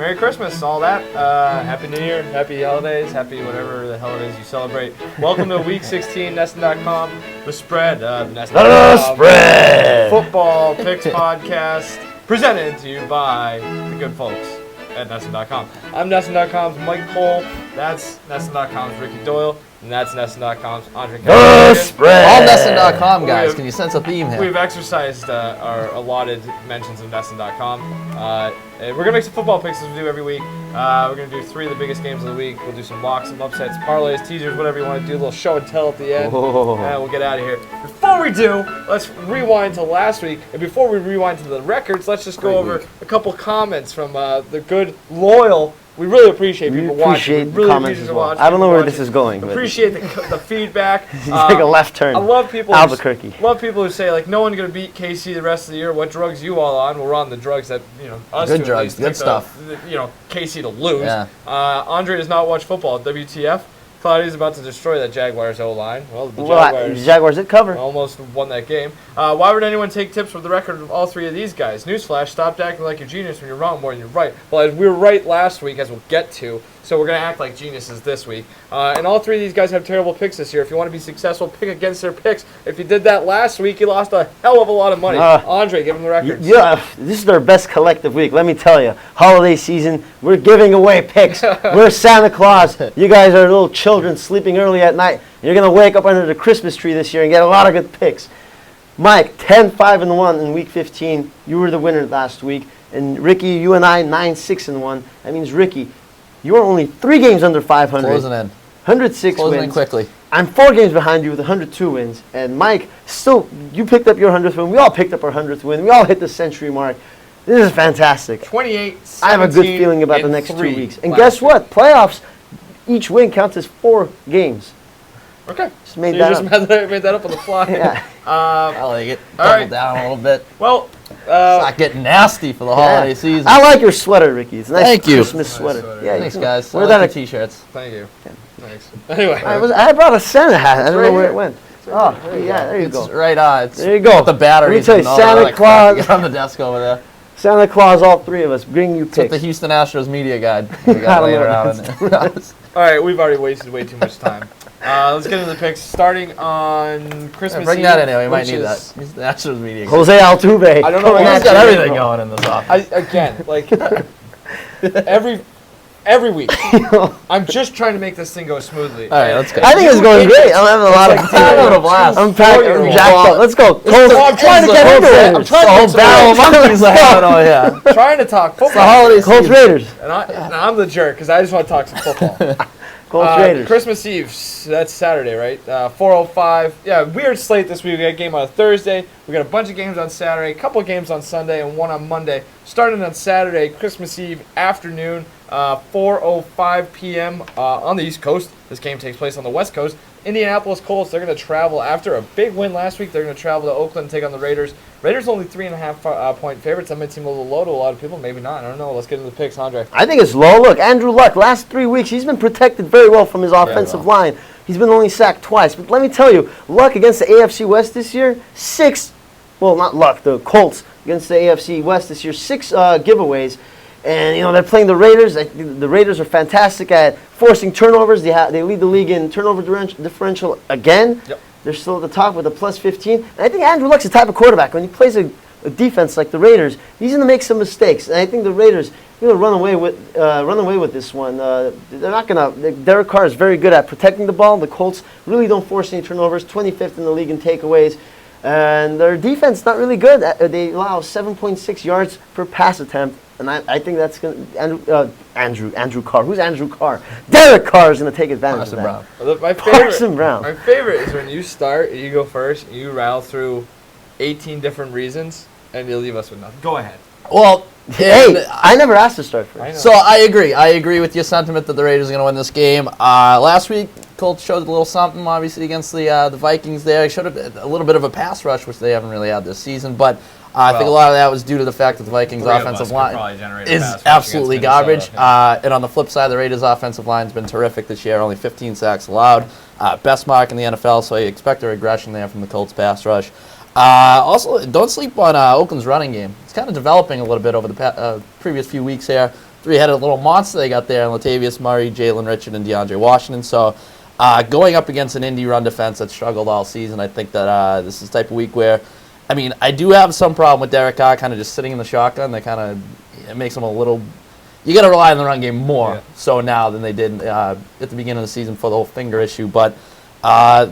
Merry Christmas, all that. Happy New Year, happy holidays, happy whatever the hell it is you celebrate. Welcome to Week 16, Nesson.com, The Spread, the Nesson.com Spread! Football Picks Podcast, presented to you by the good folks at Nesson.com. I'm Nesson.com's Mike Cole, that's Nesson.com's Ricky Doyle, and that's Nesson.com's Andre The Spread! All Nesson.com guys, can you sense a theme here? We've exercised our allotted mentions of Nesson.com. We're going to make some football picks as we do every week. We're going to do 3 of the biggest games of the week. We'll do some locks, some upsets, parlays, teasers, whatever you want to do. A little show and tell at the end. And we'll get out of here. Before we do, let's rewind to last week. And before we rewind to the records, let's just go over a couple comments from the good, loyal. We really appreciate people watching. We really comments as well. I don't know where this is going. Appreciate the feedback. It's like a left turn. I love people. Albuquerque. Love people who say like, no one's gonna beat KC the rest of the year. What drugs you all on? Well, we're on the drugs that us good two drugs, good stuff. KC to lose. Yeah. Andre does not watch football. WTF? Claudia's about to destroy that Jaguars O-line. Well, the Jaguars did cover. Almost won that game. Why would anyone take tips from the record of all 3 of these guys? Newsflash, stop acting like you're genius when you're wrong more than you're right. Well, we were right last week, as we'll get to, so we're going to act like geniuses this week. And all 3 of these guys have terrible picks this year. If you want to be successful, pick against their picks. If you did that last week, you lost a hell of a lot of money. Andre, give them the records. Yeah, this is our best collective week, let me tell you. Holiday season, we're giving away picks. We're Santa Claus. You guys are little children sleeping early at night. You're going to wake up under the Christmas tree this year and get a lot of good picks. Mike, 10-5-1 in Week 15. You were the winner last week. And Ricky, you and I, 9-6-1. That means, Ricky, you are only 3 games under 500. Closing in. 106 Closing wins. in quickly. I'm 4 games behind you with 102 wins. And Mike, still, you picked up your 100th win. We all picked up our 100th win. We all hit the century mark. This is fantastic. 28, I have a good feeling about the next 2 weeks. And last guess year. what? Playoffs, each win counts as 4 games. Okay. Just made So that you up. just made that up on the fly. Yeah. I like it. all Double right. down a little bit. Well, It's not getting nasty for the holiday season. I like your sweater, Ricky. It's a nice Thank you. Christmas sweater. sweater. Yeah, Thanks, you guys. Wear I that like the t-shirts. thank you. Thanks. Anyway. I brought a Santa hat. I don't right know where here. it went. Oh, yeah, there you It's go. right on. It's There you go. The batteries. Let me tell you, and all Santa that crap Claus- on the desk over there. Santa Claus, all 3 of us, bring you It's with picks. the Houston Astros media guide. We I got don't laying know around in there. All right, we've already wasted way too much time. Let's get into the picks. Starting on Christmas Bring Eve. that in here. We might which need that. is- He's the Astros media guide. Jose Altuve. I don't know Coming why He's at got you. everything going in this office. Every week. I'm just trying to make this thing go smoothly. All right, let's go. I think it's going great. I'm having a lot of I'm having a blast. I'm packed. I'm jacked up. Let's go. I'm trying to get into it. I'm It's trying the to whole get battle of monkeys I have over here. trying to talk football. It's the holiday Colts season. Raiders. And I'm the jerk because I just want to talk some football. Colts Raiders. Christmas Eve, that's Saturday, right? 4:05. Yeah, weird slate this week. We got a game on Thursday. We got a bunch of games on Saturday, a couple of games on Sunday, and one on Monday. Starting on Saturday, Christmas Eve afternoon, 4:05 p.m. On the East Coast. This game takes place on the West Coast. Indianapolis Colts, they're going to travel after a big win last week. They're going to travel to Oakland and take on the Raiders. Raiders only 3.5 point favorites. That might seem a little low to a lot of people. Maybe not. I don't know. Let's get into the picks, Andre. I think it's low. Look, Andrew Luck, last 3 weeks, he's been protected very well from his offensive line. He's been only sacked twice. But let me tell you, Luck against the AFC West this year, not Luck, the Colts against the AFC West this year, 6 giveaways. And, they're playing the Raiders. The Raiders are fantastic at forcing turnovers. They lead the league in turnover differential again. Yep. They're still at the top with a plus 15. And I think Andrew Luck's the type of quarterback. When he plays a defense like the Raiders, he's going to make some mistakes. And I think the Raiders are going to run away with this one. They're not going to. Derek Carr is very good at protecting the ball. The Colts really don't force any turnovers. 25th in the league in takeaways. And their defense is not really good. They allow 7.6 yards per pass attempt. And I think that's going to Andrew Carr. Who's Andrew Carr? Derek Carr is going to take advantage of that. Brown. Parson Brown. My favorite is when you start, you go first, and you rattle through 18 different reasons, and you leave us with nothing. Go ahead. Well, Hey, I never asked to start first. So I agree. I agree with your sentiment that the Raiders are going to win this game. Last week, Colts showed a little something, obviously, against the Vikings there. They showed a little bit of a pass rush, which they haven't really had this season. But I think a lot of that was due to the fact that the Vikings' offensive line is absolutely garbage. And on the flip side, the Raiders' offensive line has been terrific this year. Only 15 sacks allowed. Best mark in the NFL, so you expect a regression there from the Colts' pass rush. Also, don't sleep on Oakland's running game. It's kind of developing a little bit over the previous few weeks here. three-headed little monster they got there, and Latavius Murray, Jalen Richard, and DeAndre Washington. So going up against an Indy run defense that struggled all season, I think that this is the type of week where, I mean, I do have some problem with Derek Carr kind of just sitting in the shotgun. It makes him a little. You got to rely on the run game more so now than they did at the beginning of the season for the whole finger issue. But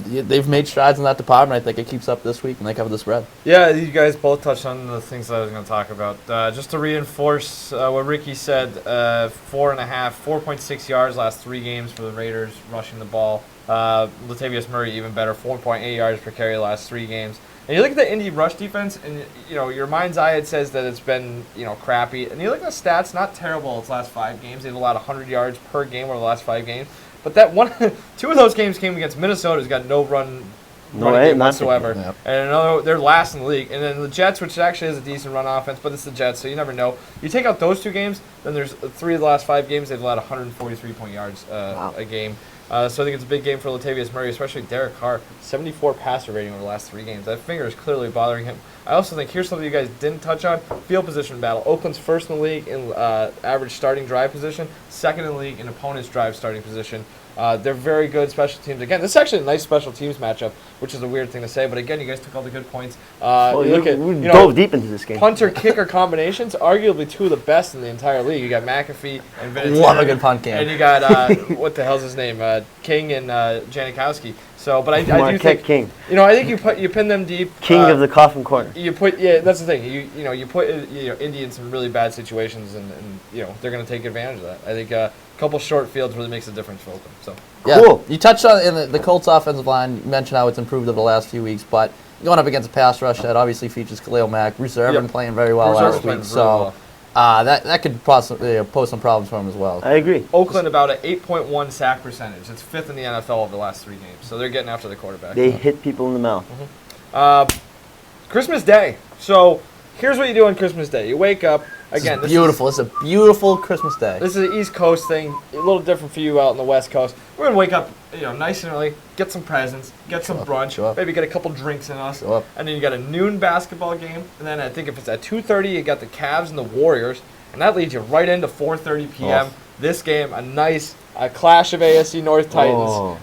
they've made strides in that department. I think it keeps up this week, and they cover the spread. Yeah, you guys both touched on the things that I was going to talk about. Just to reinforce what Ricky said, 4.6 yards last 3 games for the Raiders rushing the ball. Latavius Murray even better, 4.8 yards per carry last 3 games. And you look at the Indy rush defense, and your mind's eye it says that it's been crappy. And you look at the stats, not terrible its last 5 games. They've allowed 100 yards per game over the last 5 games. But that 2 of those games came against Minnesota, who's got no running game whatsoever. Yep. And they're last in the league. And then the Jets, which actually is a decent run offense, but it's the Jets, so you never know. You take out those 2 games, then there's 3 of the last 5 games they've allowed 143 point yards a game. So I think it's a big game for Latavius Murray, especially Derek Carr. 74 passer rating over the last 3 games. That finger is clearly bothering him. I also think here's something you guys didn't touch on: field position battle. Oakland's first in the league in average starting drive position, second in the league in opponent's drive starting position. They're very good special teams. Again, this is actually a nice special teams matchup, which is a weird thing to say. But again, you guys took all the good points. We dove deep into this game. Punter-kicker combinations, arguably 2 of the best in the entire league. You got McAfee and Vinatieri. Love a good punt game. And you got, what the hell's his name? King and Janikowski. So, but I do think King. I think you pin them deep. King of the coffin corner. That's the thing. You put Indy in some really bad situations, and they're going to take advantage of that. I think a couple short fields really makes a difference for them. So cool. You touched on in the Colts offensive line. You mentioned how it's improved over the last few weeks, but going up against a pass rush that obviously features Khalil Mack, Bruce Irvin playing very well last week. So that could possibly pose some problems for him as well. I agree. Oakland about an 8.1 sack percentage. It's 5th in the NFL over the last 3 games. So they're getting after the quarterback. They hit people in the mouth. Christmas Day. So here's what you do on Christmas Day. You wake up. Again, this is beautiful. It's a beautiful Christmas day. This is an East Coast thing. A little different for you out on the West Coast. We're gonna wake up, nice and early, get some presents, get some brunch, maybe get a couple drinks in us, and then you got a noon basketball game, and then I think if it's at 2:30, you got the Cavs and the Warriors, and that leads you right into 4:30 p.m. This game, a clash of AFC North Titans,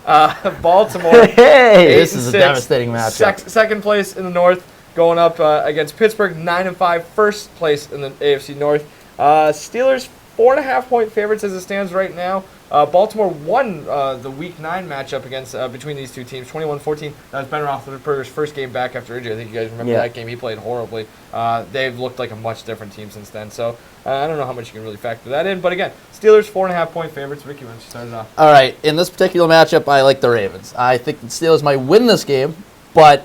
Baltimore. Hey, this is a devastating matchup. Second place in the North. Going up against Pittsburgh, 9-5, first place in the AFC North. Steelers 4.5-point favorites as it stands right now. Baltimore won the Week 9 matchup against between these 2 teams, 21-14. That was Ben Roethlisberger's first game back after injury. I think you guys remember that game. He played horribly. They've looked like a much different team since then. So I don't know how much you can really factor that in. But again, Steelers 4.5-point favorites. Ricky, why don't you start it off? All right. In this particular matchup, I like the Ravens. I think the Steelers might win this game, but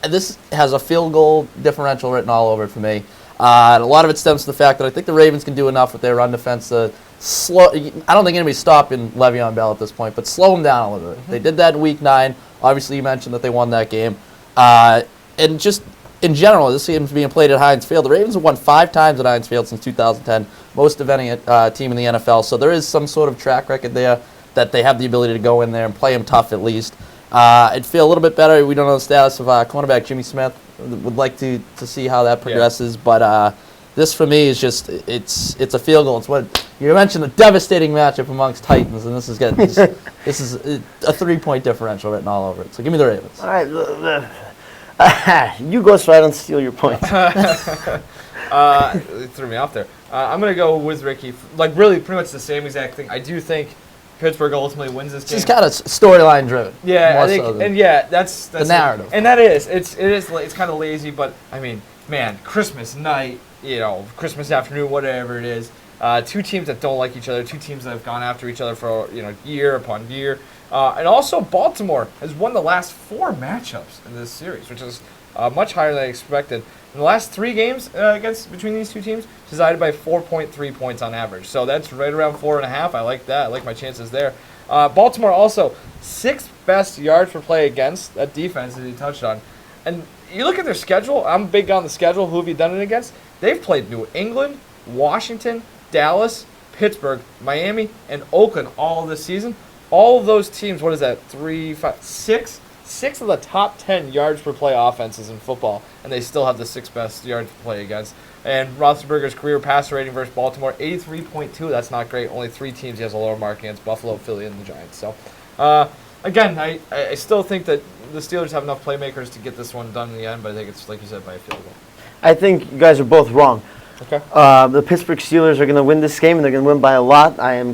this has a field goal differential written all over it for me. And a lot of it stems to the fact that I think the Ravens can do enough with their run defense to slow. I don't think anybody's stopping Le'Veon Bell at this point, but slow him down a little bit. They did that in Week 9. Obviously, you mentioned that they won that game. And just in general, this game's being played at Heinz Field. The Ravens have won 5 times at Heinz Field since 2010, most of any team in the NFL. So there is some sort of track record there that they have the ability to go in there and play them tough at least. I'd feel a little bit better. We don't know the status of cornerback Jimmy Smith. Would like to see how that progresses, but this for me is just it's a field goal. It's what you mentioned, a devastating matchup amongst Titans, and this is a 3-point differential written all over it. So give me the Ravens. All right, you go so I don't steal your points. It threw me off there. I'm gonna go with Ricky. Really, pretty much the same exact thing. I do think Pittsburgh ultimately wins this game. It's kind of storyline driven. Yeah, I think, that's the narrative. And that is, it's kind of lazy, but I mean, man, Christmas night, Christmas afternoon, whatever it is. 2 teams that don't like each other, 2 teams that have gone after each other for year upon year, and also Baltimore has won the last 4 matchups in this series, which is much higher than I expected. In the last 3 games between these 2 teams, decided by 4.3 points on average. So that's right around 4.5. I like that. I like my chances there. Baltimore also 6th best yards per play against that defense that he touched on. And you look at their schedule. I'm big on the schedule. Who have you done it against? They've played New England, Washington, Dallas, Pittsburgh, Miami, and Oakland all this season. All of those teams, what is that, 3, 5, 6 6 of the top 10 yards per play offenses in football, and they still have the 6th best yards per play against. And Roethlisberger's career passer rating versus Baltimore, 83.2. That's not great. Only 3 teams he has a lower mark against: Buffalo, Philly, and the Giants. So, again, I still think that the Steelers have enough playmakers to get this one done in the end, but I think it's, like you said, by a field goal. I think you guys are both wrong. Okay. The Pittsburgh Steelers are going to win this game, and they're going to win by a lot. I've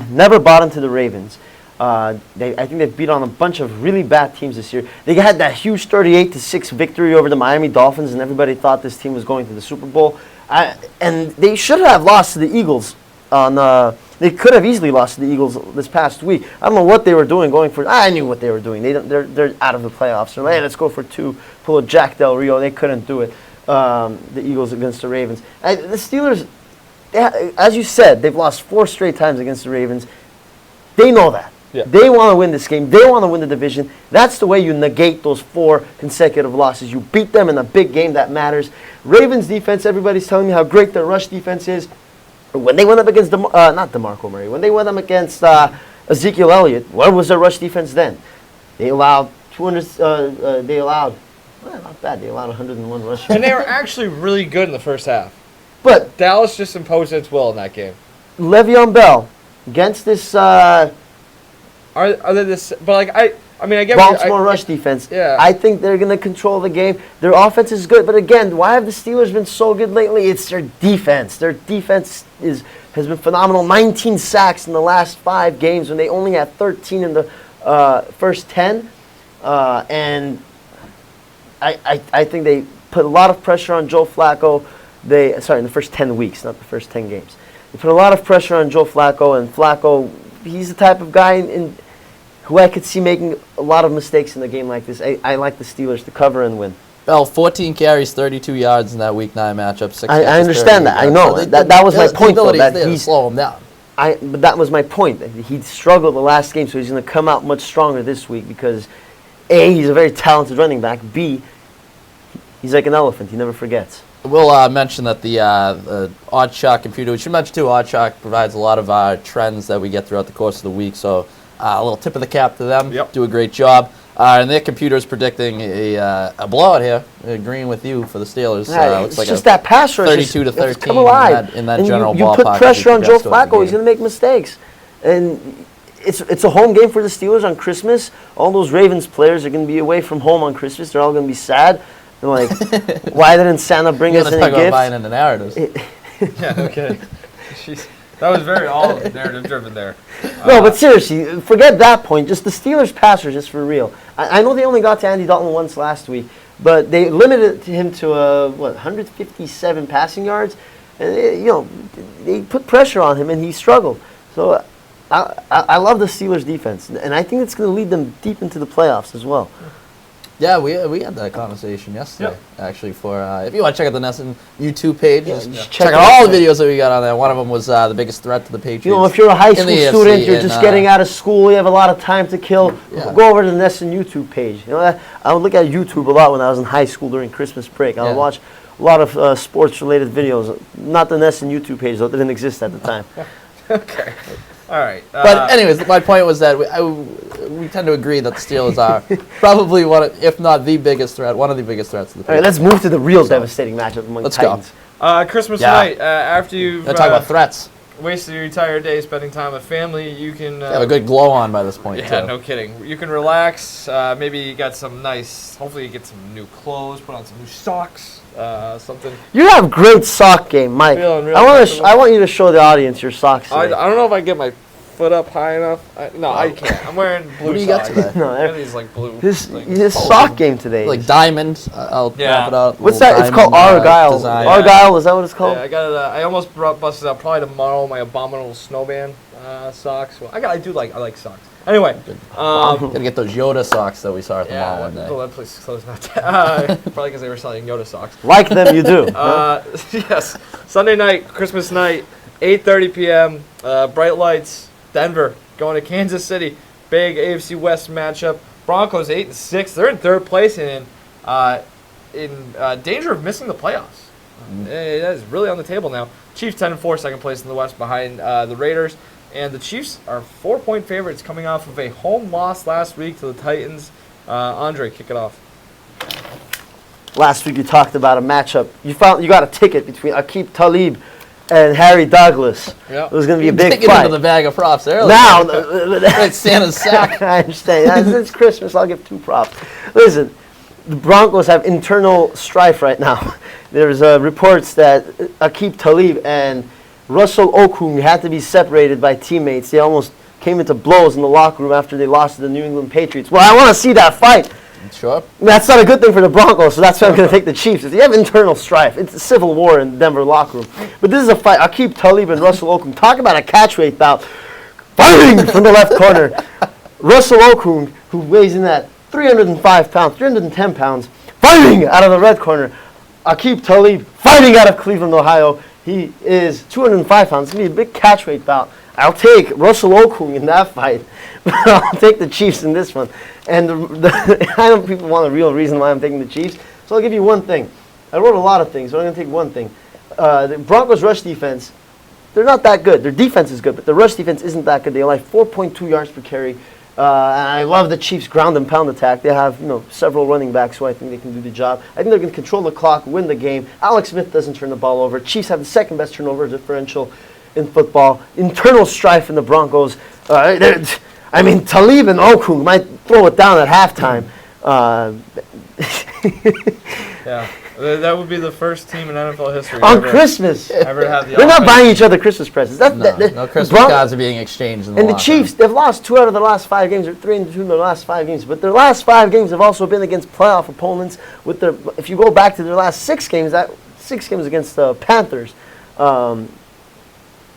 never bought into the Ravens. I think they've beat on a bunch of really bad teams this year. They had that huge 38-6 victory over the Miami Dolphins, and everybody thought this team was going to the Super Bowl. And they should have lost to the Eagles. They could have easily lost to the Eagles this past week. I don't know what they were doing. I knew what they were doing. They're out of the playoffs. They're like, hey, let's go for 2. Pull a Jack Del Rio. They couldn't do it. The Eagles against the Ravens. The Steelers, as you said, they've lost 4 straight times against the Ravens. They know that. Yeah. They want to win this game. They want to win the division. That's the way you negate those 4 consecutive losses. You beat them in a big game that matters. Ravens defense, everybody's telling me how great their rush defense is. When they went up against, not DeMarco Murray, when they went up against Ezekiel Elliott, what was their rush defense then? They allowed 200, not bad, they allowed 101 rush. And they were actually really good in the first half. But Dallas just imposed its will in that game. Le'Veon Bell against this Are they this? But like I mean, I get Baltimore rush defense. Yeah. I think they're going to control the game. Their offense is good, but again, why have the Steelers been so good lately? It's their defense. Their defense has been phenomenal. 19 sacks in the last 5 games when they only had 13 in the first 10. And I think they put a lot of pressure on Joe Flacco. In the first 10 weeks, not the first 10 games. They put a lot of pressure on Joe Flacco, and Flacco, he's the type of guy who I could see making a lot of mistakes in a game like this. I like the Steelers to cover and win. Bell, 14 carries, 32 yards in that Week 9 matchup. 6 I understand that. I know. That was my point, though. That he's slow him down. But that was my point. He struggled the last game, so he's going to come out much stronger this week because, A, he's a very talented running back. B, he's like an elephant. He never forgets. We'll mention that the OddsShark computer, we should mention too, OddsShark provides a lot of trends that we get throughout the course of the week. So a little tip of the cap to them. Yep. Do a great job. And their computer is predicting a blowout here, agreeing with you for the Steelers. It's like just that pass rush. 32 to 13 come alive. in that general you ballpark. You put pressure on Joe Flacco, he's going to make mistakes. And it's a home game for the Steelers on Christmas. All those Ravens players are going to be away from home on Christmas. They're all going to be sad. They're like, why didn't Santa bring us any gifts? gifts? Buying into narratives. Yeah, no kidding. That was very all narrative driven there. No, but seriously, forget that point. Just the Steelers passers, just for real. I know they only got to Andy Dalton once last week, but they limited him to 157 passing yards, and they put pressure on him, and he struggled. So I love the Steelers defense, and I think it's going to lead them deep into the playoffs as well. Yeah, we had that conversation yesterday, actually. For if you want to check out the Nesson YouTube page, check out all the videos that we got on there. One of them was the biggest threat to the Patriots. If you're a high school student, you're just getting out of school, you have a lot of time to kill, go over to the Nesson YouTube page. I would look at YouTube a lot when I was in high school during Christmas break. I would watch a lot of sports-related videos. Not the Nesson YouTube page, though. It didn't exist at the time. Okay. All right. But anyways, my point was that we tend to agree that the Steelers are probably if not the biggest threat, one of the biggest threats to the Patriots. All right, let's move to the real devastating matchup among the Titans. Christmas night, after you've talk about threats. Wasted your entire day spending time with family, you can have a good glow on by this point. Yeah, too. No kidding. You can relax. Maybe you got some hopefully you get some new clothes, put on some new socks, something. You have great sock game, Mike. I want you to show the audience your socks today. I don't know if I get my foot up high enough. I can't. I'm wearing blue what do you socks. got today? No, these like blue. His sock game today. Like diamond. I'll wrap it out. What's that? It's called Argyle. Argyle, is that what it's called? Yeah, I got it. I almost busted out probably tomorrow my abominable snowman socks. Well, I like socks. Anyway, gotta get those Yoda socks that we saw at the mall one day. Oh, that place is closed now. Probably because they were selling Yoda socks. Like them, you do. Yes. Sunday night, Christmas night, 8:30 p.m. Bright lights. Denver going to Kansas City. Big AFC West matchup. Broncos 8-6. They're in 3rd place and in danger of missing the playoffs. That is really on the table now. Chiefs 10-4, 2nd place in the West behind the Raiders. And the Chiefs are 4-point favorites coming off of a home loss last week to the Titans. Andre, kick it off. Last week you talked about a matchup. You got a ticket between Aqib Talib and Harry Douglas. Yep. It was going to be a big Taking fight. into the bag of props earlier. Now, It's Santa's sack. I understand. It's Christmas. I'll give 2 props. Listen, the Broncos have internal strife right now. There's reports that Aqib Talib and Russell Okung had to be separated by teammates. They almost came into blows in the locker room after they lost to the New England Patriots. Well, I want to see that fight. Sure. That's not a good thing for the Broncos, so that's why I'm going to take the Chiefs. You have internal strife. It's a civil war in the Denver locker room. But this is a fight. Aqib Talib and Russell Okung. Talk about a catchweight bout. Fighting from the left corner. Russell Okung, who weighs in at 305 pounds, 310 pounds, fighting out of the red corner. Aqib Talib fighting out of Cleveland, Ohio. He is 205 pounds. It's going to be a big catchweight bout. I'll take Russell Okung in that fight, but I'll take the Chiefs in this one. And I know people want a real reason why I'm taking the Chiefs, so I'll give you one thing. I wrote a lot of things, so I'm going to take one thing. The Broncos' rush defense, they're not that good. Their defense is good, but the rush defense isn't that good. They allow 4.2 yards per carry. And I love the Chiefs' ground and pound attack. They have several running backs who I think they can do the job. I think they're going to control the clock, win the game. Alex Smith doesn't turn the ball over. Chiefs have the second best turnover differential in football. Internal strife in the Broncos. I mean, Talib and Okung might throw it down at halftime. Yeah, that would be the first team in NFL history On Christmas. ever had the They're not offense. buying each other Christmas presents. No Christmas cards are being exchanged in the And the locker Chiefs, they've lost 2 out of their last 5 games, or 3-2 in their last 5 games. But their last 5 games have also been against playoff opponents. If you go back to their last 6 games, that 6 games against the Panthers.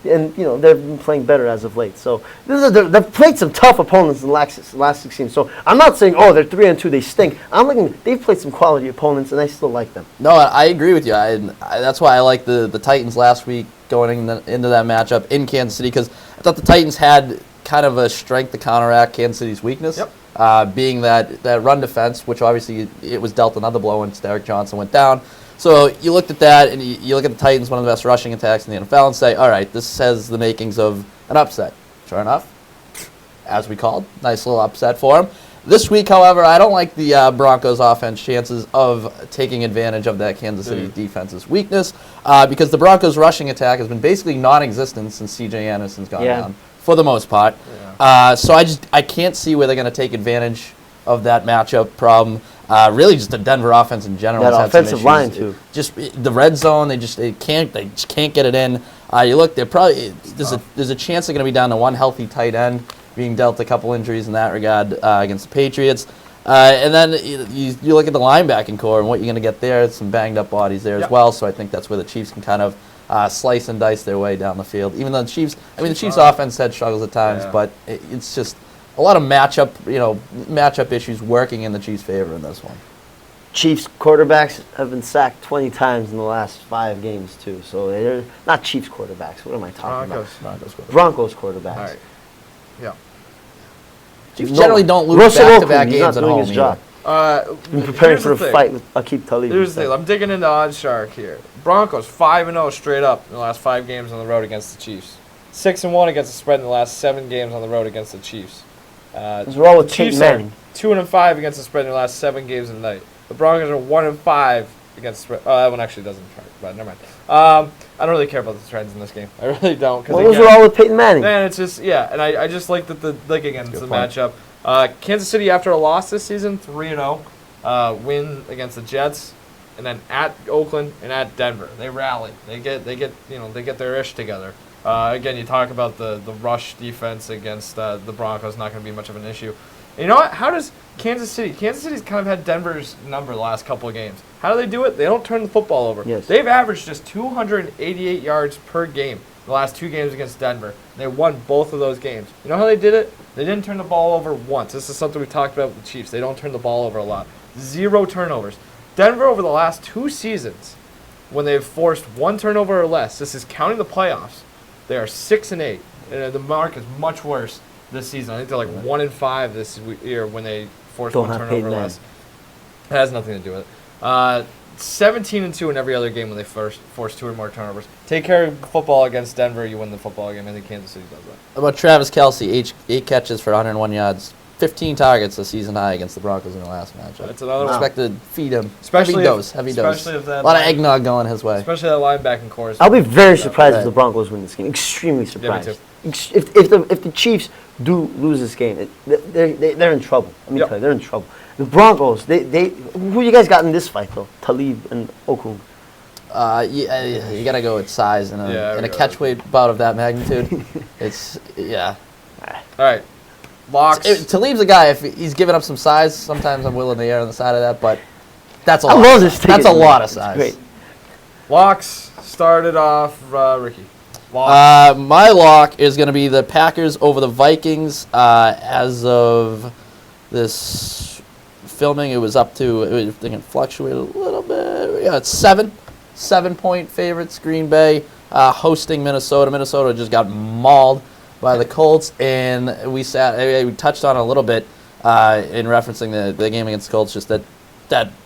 And they've been playing better as of late. So they've played some tough opponents in the last 6 games. So I'm not saying they're 3-2, they stink. I'm looking, they've played some quality opponents, and I still like them. No, I agree with you. That's why I like the Titans last week going into that matchup in Kansas City, because I thought the Titans had kind of a strength to counteract Kansas City's weakness. Yep. Being that run defense, which obviously it was dealt another blow when Derek Johnson went down. So you looked at that, and you look at the Titans, one of the best rushing attacks in the NFL, and say, all right, this has the makings of an upset. Sure enough, as we called, nice little upset for them. This week, however, I don't like the Broncos' offense chances of taking advantage of that Kansas City defense's weakness, because the Broncos' rushing attack has been basically non-existent since C.J. Anderson's gone down, for the most part. Yeah. So I can't see where they're going to take advantage of that matchup problem. Really, just the Denver offense in general. That has had some offensive issues. line too. Just the red zone, they just can't get it in. You look, they're probably there's a chance they're going to be down to one healthy tight end, being dealt a couple injuries in that regard against the Patriots. And then you look at the linebacking core and what you're going to get there. Some banged up bodies there as well. So I think that's where the Chiefs can kind of slice and dice their way down the field. Even though the Chiefs offense had struggles at times, but it's just a lot of matchup issues working in the Chiefs' favor in this one. Chiefs quarterbacks have been sacked 20 times in the last 5 games too. So they're not Chiefs quarterbacks. What am I talking about? Broncos quarterbacks. All right. Yeah. Chiefs generally don't lose Russell back-to-back Okung, games at home. his job. Been preparing Here's for a the thing. fight with Aqib Talib. Here's the thing. I'm digging into OddsShark here. Broncos 5-0 straight up in the last 5 games on the road against the Chiefs. 6-1 against the spread in the last 7 games on the road against the Chiefs. Those are all with Peyton Chiefs are Manning. 2-5 against the spread in the last 7 games of the night. The Broncos are 1-5 against the spread. Oh, that one actually doesn't chart, but never mind. I don't really care about the trends in this game. I really don't. Well, those are all with Peyton Manning. Man, it's just and I just like that again, it's the matchup. Kansas City after a loss this season, 3-0, win against the Jets, and then at Oakland and at Denver, they rally. They get their ish together. Again, you talk about the rush defense against the Broncos, not going to be much of an issue. And you know what? How does Kansas City's kind of had Denver's number the last couple of games. How do they do it? They don't turn the football over. Yes. They've averaged just 288 yards per game the last 2 games against Denver. They won both of those games. You know how they did it? They didn't turn the ball over once. This is something we talked about with the Chiefs. They don't turn the ball over a lot. 0 turnovers. Denver over the last 2 seasons, when they've forced 1 turnover or less, this is counting the playoffs, they are 6-8. And the mark is much worse this season. I think they're like 1-5 this year when they force 1 turnover or less. It has nothing to do with it. 17-2 in every other game when they force 2 or more turnovers. Take care of football against Denver, you win the football game. I think Kansas City does that. How about Travis Kelce? 8 catches for 101 yards. 15 targets, a season high against the Broncos in the last matchup. That's another one. Expect to feed him. Especially heavy dose. Especially if that a lot of eggnog going his way. Especially that linebacking core. I'll be very surprised if the Broncos win this game. Extremely surprised. Yeah, me If the Chiefs do lose this game, they're in trouble. Let me tell you, they're in trouble. The Broncos, who you guys got in this fight though? Talib and Okung. You gotta go with size in a catch weight bout of that magnitude. All right. Locks. Talib's a guy. If he's giving up some size, sometimes I'm willing to err on the side of that. But that's a lot. I love this ticket. That's a lot of size. Great. Locks started off, Ricky. Lock. My lock is going to be the Packers over the Vikings. As of this filming, it was up to, I think it fluctuated a little bit. Yeah, it's 7-point favorites. Green Bay hosting Minnesota. Minnesota just got mauled by the Colts, and we touched on it a little bit in referencing the game against the Colts. Just that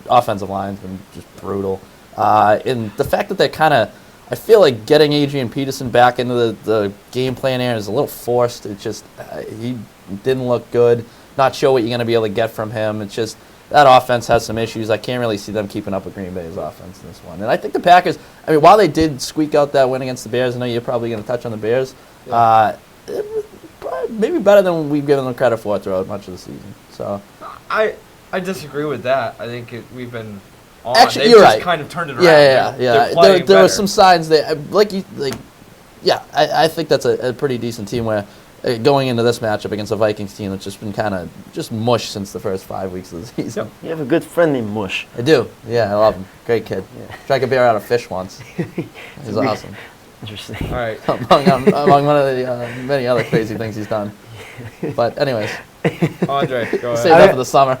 offensive line's been just brutal, and the fact that they're kind of, I feel like getting Adrian Peterson back into the game plan here is a little forced. It's just he didn't look good. Not sure what you're going to be able to get from him. It's just that offense has some issues. I can't really see them keeping up with Green Bay's offense in this one. And I think the Packers, I mean, while they did squeak out that win against the Bears, I know you're probably going to touch on the Bears. Yeah. Maybe better than we've given them credit for throughout much of the season. So I disagree with that. I think we've been on. Actually, They've you're just right. kind of turned it around. Yeah. There were some signs that, I think that's a pretty decent team where going into this matchup against a Vikings team that's just been kind of just mush since the first 5 weeks of the season. You have a good friend named Mush. I do. Yeah, I love him. Great kid. Yeah. Drank a beer out of fish once. He's awesome. Interesting. All right. among one of the many other crazy things he's done. But anyways. Andre, go ahead. Save that for the summer.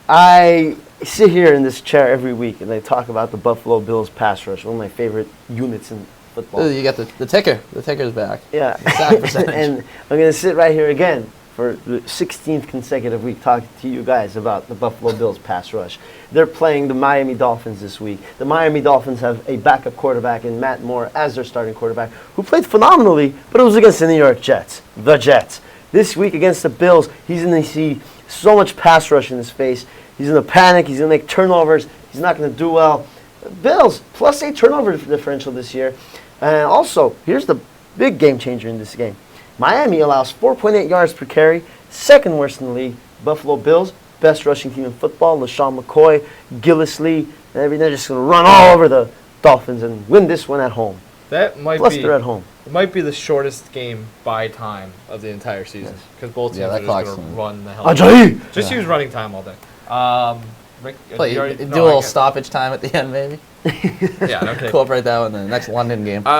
I sit here in this chair every week and I talk about the Buffalo Bills pass rush, one of my favorite units in football. You got the ticker. The ticker's back. Yeah. Sack percentage. And I'm going to sit right here again for the 16th consecutive week talking to you guys about the Buffalo Bills pass rush. They're playing the Miami Dolphins this week. The Miami Dolphins have a backup quarterback in Matt Moore as their starting quarterback, who played phenomenally, but it was against the New York Jets. The Jets. This week against the Bills, he's going to see so much pass rush in his face. He's going to panic. He's going to make turnovers. He's not going to do well. Bills, +8 turnover differential this year. And also, here's the big game changer in this game. Miami allows 4.8 yards per carry, second worst in the league. Buffalo Bills, best rushing team in football. LaShawn McCoy, Gillislee, and everything. They're just going to run all over the Dolphins and win this one at home. That might Plus, be. they're at home. It might be the shortest game by time of the entire season because both teams are just going to run the hell. Ajayi! Just use running time all day. Rick, do a little stoppage time at the end, maybe. Yeah, okay. Incorporate that in the next London game. For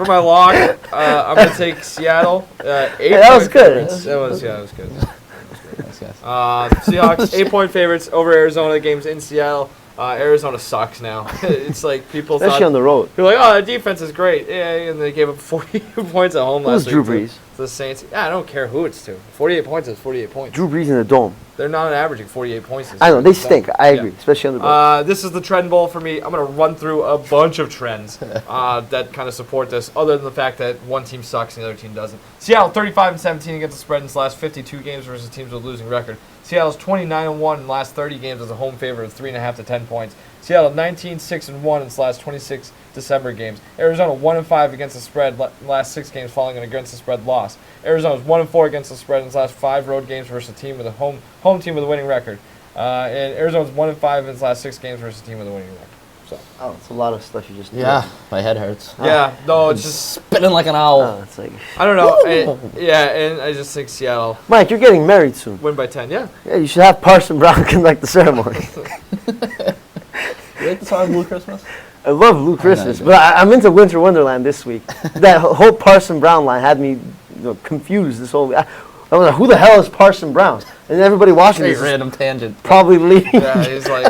my lock, I'm going to take Seattle. That was good. That was good. Nice guys. Seahawks, 8-point favorites over Arizona. Games in Seattle. Arizona sucks now. It's like people Especially thought, on the road. You're like, oh, the defense is great. Yeah, and they gave up 40 points at home last week. Who's Drew Brees? The Saints. Yeah, I don't care who it's to. 48 points is 48 points. Drew Brees in the dome. They're not averaging 48 points. I know, they stink. I agree, especially on the road. This is the trend bowl for me. I'm going to run through a bunch of trends that kind of support this, other than the fact that one team sucks and the other team doesn't. Seattle, 35-17 against the spread in its last 52 games versus teams with a losing record. Seattle's 29-1 in the last 30 games as a home favorite of 3.5 to 10 points. Seattle 19-6-1 in its last 26 December games. Arizona 1-5 against the spread last 6 games following an against the spread loss. Arizona's 1-4 against the spread in its last 5 road games versus a team with a home team with a winning record. And Arizona's 1-5 in its last 6 games versus a team with a winning record. So. Oh, it's a lot of stuff you just did. My head hurts. Yeah, no, it's just spinning like an owl. Oh, it's like, I don't know. And I just think Seattle. Mike, you're getting married soon. Win by 10, yeah. Yeah, you should have Parson Brown conduct the ceremony. You like the song Blue Christmas? I love Blue Christmas, but I'm into Winter Wonderland this week. That whole Parson Brown line had me confused this whole week. I was like, who the hell is Parson Brown? And everybody watching this random tangent. Probably leaving. Yeah, he's like,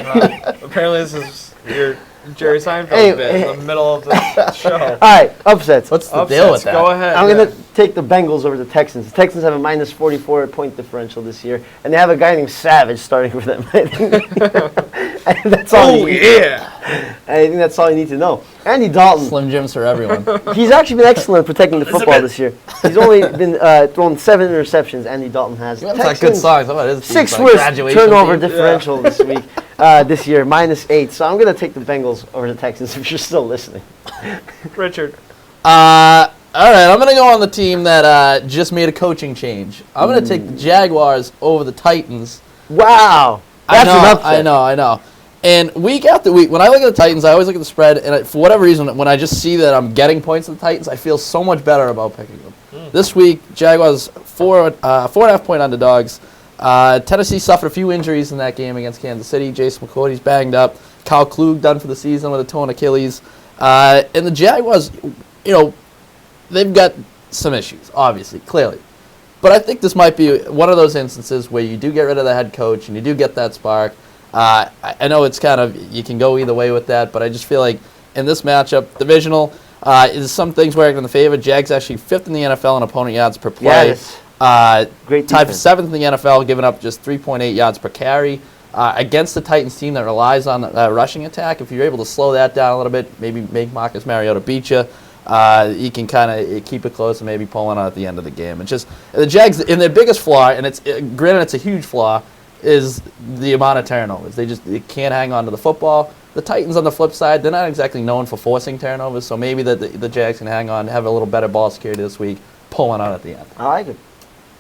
apparently this is your Jerry Seinfeld bit in the middle of the show. All right, upsets. What's the deal with that? Go ahead. I'm going to take the Bengals over the Texans. The Texans have a minus 44-point differential this year, and they have a guy named Savage starting for them. That's all. Oh, yeah. I think that's all you need to know. Andy Dalton. Slim Jims for everyone. He's actually been excellent protecting the football this year. He's only been thrown 7 interceptions. Andy Dalton has. That's like good songs. How about his 6th team, worst graduation turnover team? differential this week, this year, minus 8. So I'm going to take the Bengals over the Texans if you're still listening. Richard. All right, I'm going to go on the team that just made a coaching change. I'm going to take the Jaguars over the Titans. Wow. That's an upset. I know. And week after week, when I look at the Titans, I always look at the spread, and for whatever reason, when I just see that I'm getting points to the Titans, I feel so much better about picking them. This week, Jaguars 4.5 point underdogs. Tennessee suffered a few injuries in that game against Kansas City. Jason McCourty's banged up. Kyle Klug done for the season with a torn Achilles. And the Jaguars, they've got some issues, obviously, clearly. But I think this might be one of those instances where you do get rid of the head coach and you do get that spark. I know it's kind of, you can go either way with that, but I just feel like in this matchup, divisional, is some things working in the favor. Jags actually 5th in the NFL in opponent yards per play. Yes. Tied Great for defense. 7th in the NFL, giving up just 3.8 yards per carry. Against the Titans team that relies on rushing attack, if you're able to slow that down a little bit, maybe make Marcus Mariota beat you, you can kind of keep it close and maybe pull one out at the end of the game. It's just the Jags, and their biggest flaw, and granted it's a huge flaw, is the amount of turnovers. They can't hang on to the football. The Titans, on the flip side, they're not exactly known for forcing turnovers, so maybe the Jags can hang on, have a little better ball security this week, pull one out at the end. I like it.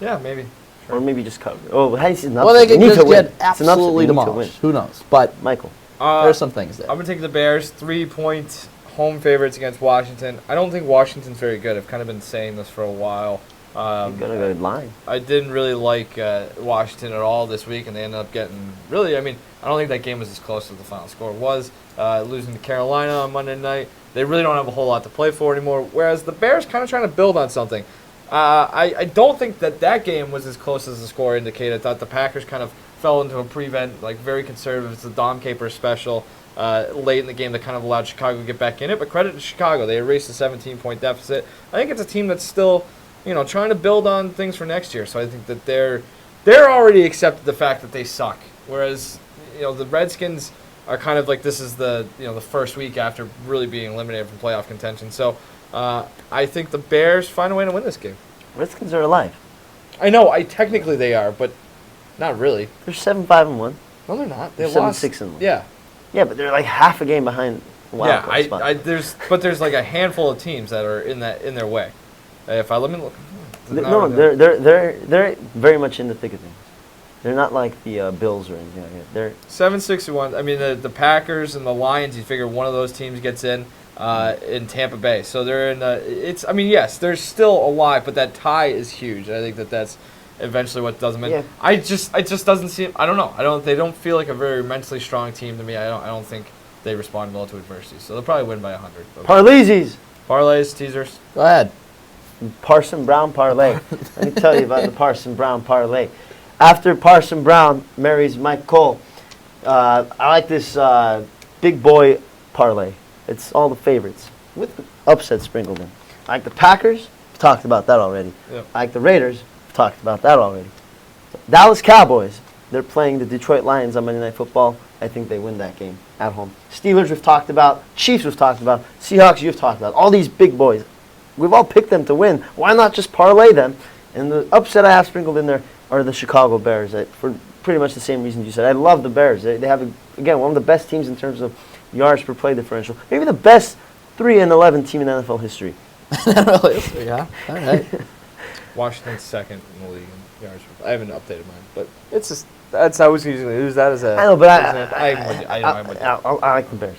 Yeah, maybe. Or maybe just cover. Oh, how do you see an upset? Well, they You can need just to win. get It's an upset. absolutely You need to win. demolished. Who knows? But Michael. there's some things there. I'm going to take the Bears, 3-point home favorites against Washington. I don't think Washington's very good. I've kind of been saying this for a while. You're going to go line. I didn't really like Washington at all this week, and they ended up getting really, I don't think that game was as close as the final score was. Losing to Carolina on Monday night. They really don't have a whole lot to play for anymore, whereas the Bears kind of trying to build on something. I don't think that game was as close as the score indicated. I thought the Packers kind of fell into a prevent, like very conservative. It's the Dom Capers special late in the game that kind of allowed Chicago to get back in it. But credit to Chicago. They erased a 17-point deficit. I think it's a team that's still, trying to build on things for next year. So I think that they're already accepted the fact that they suck. Whereas, the Redskins are kind of like this is the first week after really being eliminated from playoff contention. So I think the Bears find a way to win this game. Redskins are alive. I know, technically they are, but not really. They're 7-5-1. No, they're not. They're They lost 7-6-1. Yeah. Yeah, but they're like half a game behind the wild card spot. There's like a handful of teams that are in their way. If I let me look. No, they're very much in the thick of things. They're not like the Bills or anything like that. They're 7-6-1. I mean, the Packers and the Lions. You figure one of those teams gets in Tampa Bay, so they're in. Yes, they're still alive, but that tie is huge. I think that's eventually what does them in. Yeah. It just doesn't seem. I don't know. They don't feel like a very mentally strong team to me. I don't think they respond well to adversity. So they'll probably win by 100. Parleys. Parlays, teasers. Go ahead. Parson Brown parlay. Let me tell you about the Parson Brown parlay. After Parson Brown marries Mike Cole, I like this big boy parlay. It's all the favorites with upset sprinkled in. I like the Packers. We've talked about that already. Yep. I like the Raiders. We've talked about that already. Dallas Cowboys. They're playing the Detroit Lions on Monday Night Football. I think they win that game at home. Steelers we've talked about. Chiefs we've talked about. Seahawks you've talked about. All these big boys. We've all picked them to win. Why not just parlay them? And the upset I have sprinkled in there are the Chicago Bears for pretty much the same reasons you said. I love the Bears. They have, again, one of the best teams in terms of yards per play differential. Maybe the best 3-11 team in NFL history. Yeah. All right. Washington's second in the league in yards. I haven't updated mine, but it's just that's I was usually use that as a. I know, but I like the Bears.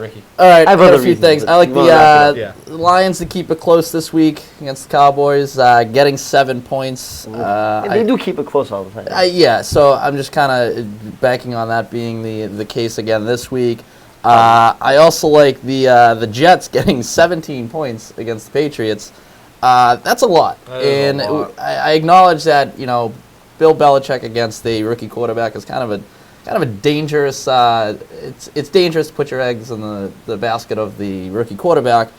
Ricky. All right, I have got other a few reasons, things. but I like you wanna wrap it the Lions to keep it close this week against the Cowboys, getting 7 points. They do keep it close all the time. Yeah, so I'm just kind of banking on that being the case again this week. I also like the Jets getting 17 points against the Patriots. That's a lot. That is a lot. I acknowledge that, Bill Belichick against the rookie quarterback is kind of kind of a dangerous. It's dangerous to put your eggs in the basket of the rookie quarterback,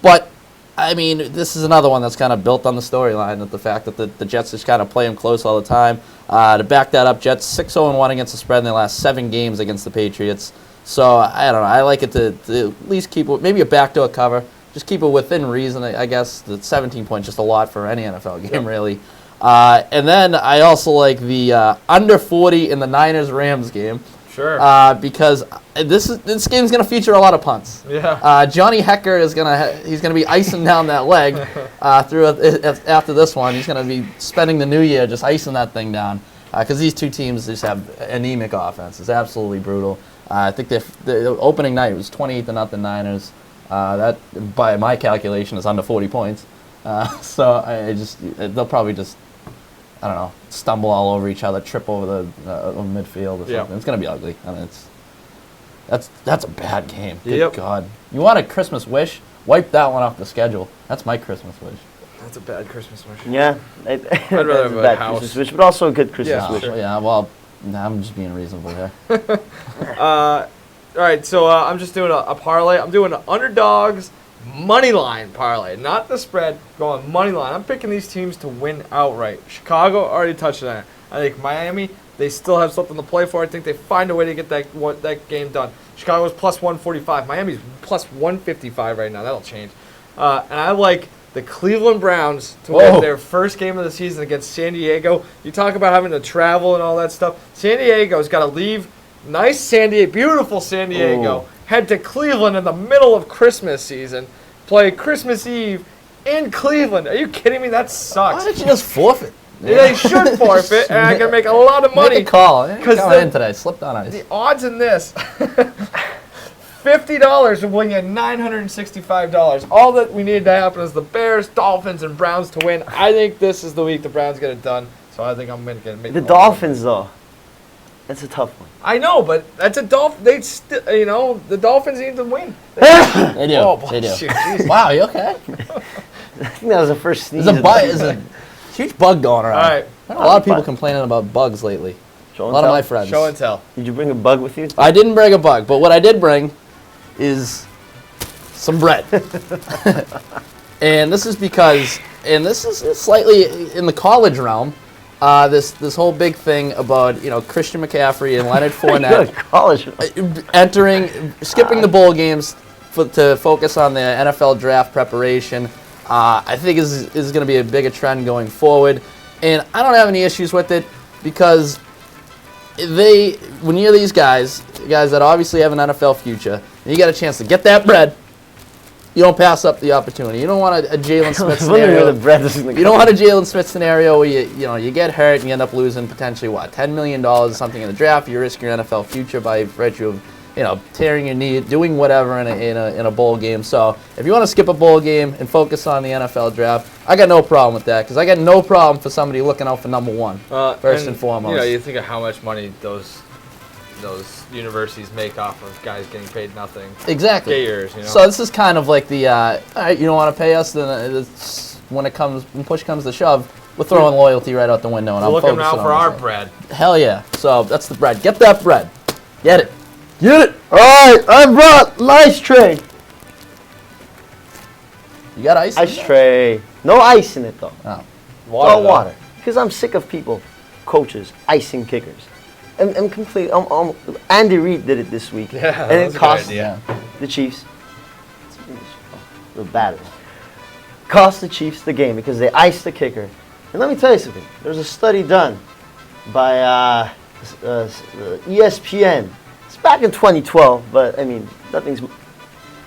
but. I mean, this is another one that's kind of built on the storyline, that the fact that the Jets just kind of play them close all the time. To back that up, Jets 6-0-1 against the spread in their last 7 games against the Patriots. So, I don't know. I like it to at least keep it, maybe a backdoor cover. Just keep it within reason. I guess the 17 points just a lot for any NFL game, really. And then I also like the under 40 in the Niners-Rams game. Sure. Because this game's gonna feature a lot of punts. Yeah. Johnny Hecker is gonna be icing down that leg after this one. He's gonna be spending the new year just icing that thing down because these two teams just have anemic offense. It's absolutely brutal. I think the opening night was 28-0 Niners. That by my calculation is under 40 points. So they'll probably just. I don't know, stumble all over each other, trip over the midfield or something. Yeah. It's going to be ugly. I mean, that's a bad game. Good Yep. God. You want a Christmas wish? Wipe that one off the schedule. That's my Christmas wish. That's a bad Christmas wish. Yeah. I'd rather have a bad house. Christmas wish, but also a good Christmas Yeah, wish. sure. Yeah, well, I'm just being reasonable here. All right, so I'm just doing a parlay. I'm doing an underdogs money line parlay, not the spread. Going money line. I'm picking these teams to win outright. Chicago already touched on it. I think Miami, they still have something to play for. I think they find a way to get that game done. Chicago's plus 145. Miami's plus 155 right now. That'll change. And I like the Cleveland Browns to win their first game of the season against San Diego. You talk about having to travel and all that stuff. San Diego's got to leave. Nice San Diego, beautiful San Diego. Head to Cleveland in the middle of Christmas season. Play Christmas Eve in Cleveland. Are you kidding me? That sucks. Why don't you just forfeit? They should forfeit, and I can make a lot of money. Make a call. Because in today, slipped on ice. The odds in this, $50 will win you $965. All that we need to happen is the Bears, Dolphins, and Browns to win. I think this is the week the Browns get it done. So I think I'm going to make The Dolphins, though. That's a tough one. I know, but that's a Dolphin. The Dolphins need to win. They do. Oh, they do. shoot, geez. Wow, you okay? I think that was the first sneeze. There's a huge bug going around. All right. A lot of people complaining about bugs lately. Show A and lot of tell. my friends. Show and tell. Did you bring a bug with you? I didn't bring a bug, but what I did bring is some bread. And this is because, and this is slightly in the college realm, this whole big thing about, Christian McCaffrey and Leonard Fournette College. skipping the bowl games to focus on the NFL draft preparation. I think is going to be a bigger trend going forward, and I don't have any issues with it because when you're these guys that obviously have an NFL future, and you got a chance to get that bread, you don't pass up the opportunity. You don't want a Jalen Smith scenario. You don't want a Jalen Smith scenario where you get hurt and you end up losing potentially $10 million or something in the draft. You risk your NFL future by virtue of tearing your knee, doing whatever in a bowl game. So if you want to skip a bowl game and focus on the NFL draft, I got no problem with that because I got no problem for somebody looking out for number one first and foremost. You think of how much money those universities make off of guys getting paid nothing. Exactly. Get yours, So this is kind of like the all right, you don't want to pay us, then when push comes to shove, we're throwing loyalty right out the window, and I'm looking focusing out on for our this. bread. Hell yeah! So that's the bread. Get that bread. Get it. Get it. All right, I brought ice tray. You got ice? Ice tray. No ice in it, though. Oh. Water. Because I'm sick of people, coaches, icing kickers. I'm completely. Andy Reid did it this week, Yeah, and it cost the Chiefs. The battery cost the Chiefs the game because they iced the kicker. And let me tell you something. There's a study done by ESPN. It's back in 2012, but I mean, nothing's.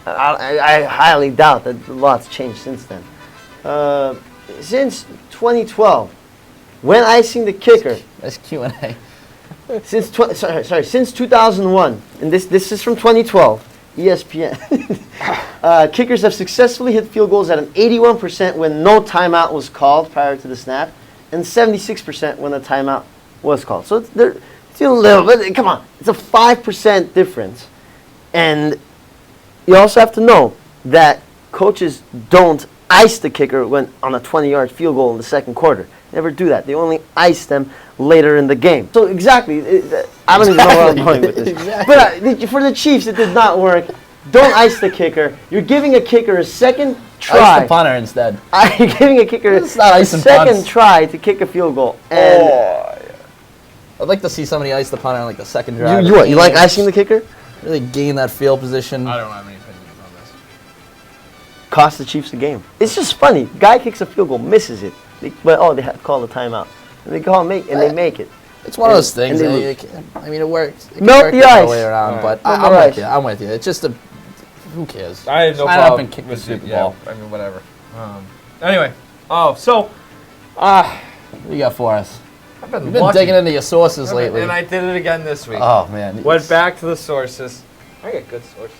I highly doubt that a lot's changed since then. Since 2012, when icing the kicker. That's Q&A. Since 2001, and this is from 2012, ESPN. Kickers have successfully hit field goals at an 81% when no timeout was called prior to the snap, and 76% when a timeout was called. So they're still a little bit. Come on, it's a 5% difference, and you also have to know that coaches don't ice the kicker when on a 20-yard field goal in the second quarter. never do that. They only ice them later in the game. So exactly, I don't even know where I'm going with this. Exactly. But for the Chiefs, it did not work. Don't ice the kicker. You're giving a kicker a second try. Ice the punter instead. You're giving a kicker It's not a icing second punts. try to kick a field goal. And I'd like to see somebody ice the punter on like the second drive. you like icing the kicker? Really gain that field position. I don't have any opinions on this. Cost the Chiefs the game. It's just funny. Guy kicks a field goal, misses it. They have to call the timeout. And they they make it. It's one of those things. And I mean, it works. It can Melt work the the other ice. way around, All but right. I'm with you. I'm with you. It's just who cares? I have no Sign up problem and kick the with stupid yeah, ball. I mean, whatever. Anyway, so What do you got for us? I've been, You've been lucky. digging into your sources lately. And I did it again this week. Oh man. Went back to the sources. I get good sources.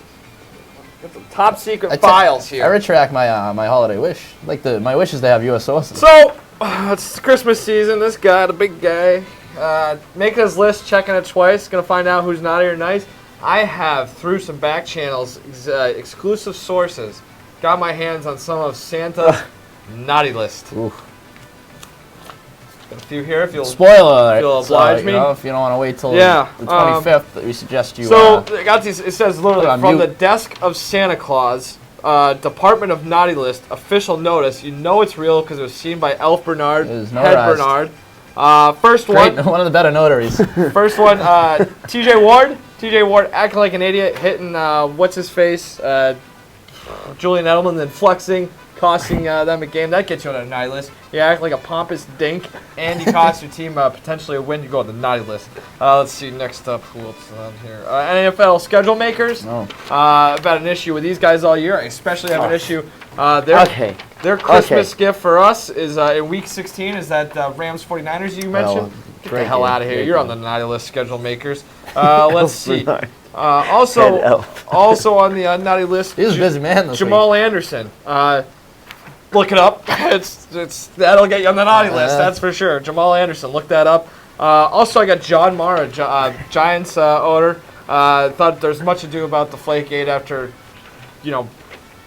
Got some top secret I files here. I retract my my holiday wish. My wish is to have U.S. sources. So, it's Christmas season. This guy, the big guy, making his list, checking it twice, gonna find out who's naughty or nice. I have, through some back channels, exclusive sources, got my hands on some of Santa's naughty list. Oof. Got a few here if you'll... Spoiler alert. If you'll oblige me. If you don't want to wait till Yeah, the 25th, we suggest you. So, I got these, it says literally, put on from mute. the desk of Santa Claus, Department of Naughty List, official notice. You know it's real because it was seen by Elf Bernard, It is Head notarized. Bernard. First Great, one, one of the better notaries. First one, TJ Ward. TJ Ward acting like an idiot, hitting, what's his face? Julian Edelman, then flexing, costing them a game. That gets you on a naughty list. You act like a pompous dink, and you cost your team potentially a win. You go on the naughty list. Let's see, next up, who else is on here? NFL schedule makers. No. I've had an issue with these guys all year. I especially have an issue. Okay. Their Christmas gift for us is in Week 16 is that Rams 49ers you mentioned. Get the great hell game, out of here. great You're on the game. naughty list, schedule makers. Let's see. Bernard. Also, Head elf. also on the naughty list, He's a busy man this Jamal Anderson. Look it up. It's that'll get you on the naughty list. That's for sure. Jamal Anderson. Look that up. Also, I got John Mara, Giants owner. Thought there's much ado about the Flakegate after,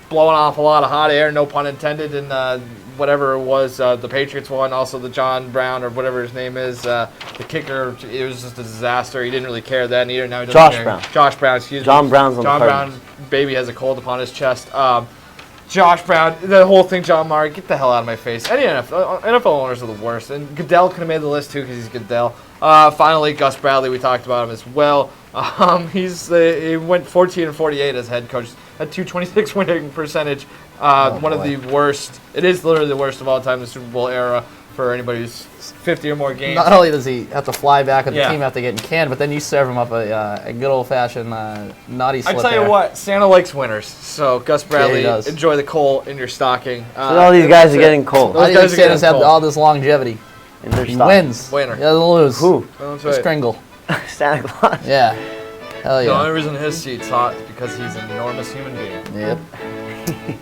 blowing off a lot of hot air, no pun intended, and whatever it was, the Patriots won. Also, the John Brown or whatever his name is, the kicker. It was just a disaster. He didn't really care then either. Now he doesn't Josh care. Brown. Josh Brown. Excuse me. John Brown's on the John Cardinals. Brown, baby has a cold upon his chest. Josh Brown, the whole thing, John Mara, get the hell out of my face. Any NFL owners are the worst. And Goodell could have made the list too because he's Goodell. Finally, Gus Bradley, we talked about him as well. He went 14-48 as head coach. A 226 winning percentage. One of the worst. It is literally the worst of all time, the Super Bowl era, for anybody who's 50 or more games. Not only does he have to fly back with Yeah. the team after getting canned, but then you serve him up a good old-fashioned naughty slip I tell you there. what, Santa likes winners. So, Gus Bradley, does. enjoy the coal in your stocking. All these guys are getting cold. Why do you Those think guys are Santa's had getting all this longevity? in their He stock. wins. Winner. He doesn't lose. Who? That's Just right. Kringle. Santa Claus. Yeah. Hell The only yeah. reason his seat's hot is because he's an enormous human being. Yep.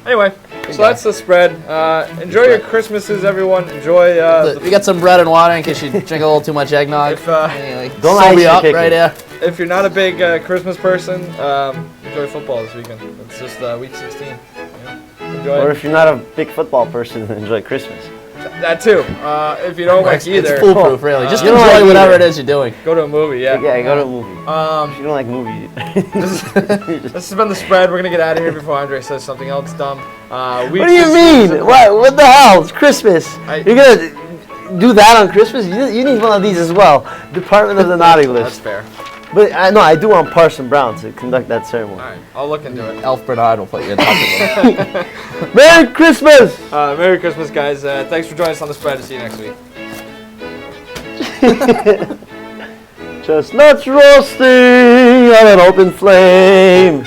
Anyway, so that's the spread. Enjoy your Christmases, everyone. Enjoy We got some bread and water in case you drink a little too much eggnog. If, Anyway, Don't sober ice you the up kicker. right there. if you're not a big Christmas person, enjoy football this weekend. It's just Week 16. Enjoy Or it. if you're not a big football person, then enjoy Christmas. That too. If you don't like It's either, foolproof, really. Just You don't enjoy like whatever either. it is you're doing. go to a movie. Yeah. Yeah, go to a movie. If you don't like movies, This has been the spread. We're gonna get out of here before Andre says something else dumb. what do you mean? What the hell? It's Christmas. You're gonna do that on Christmas? You need one of these as well. Department of the Naughty That's List. fair. But I do want Parson Brown to conduct that ceremony. All right, I'll look into it. Elf Bernard will put you in touch with him. Merry Christmas! Merry Christmas, guys. Thanks for joining us on the spread. See you next week. Chestnuts roasting on an open flame.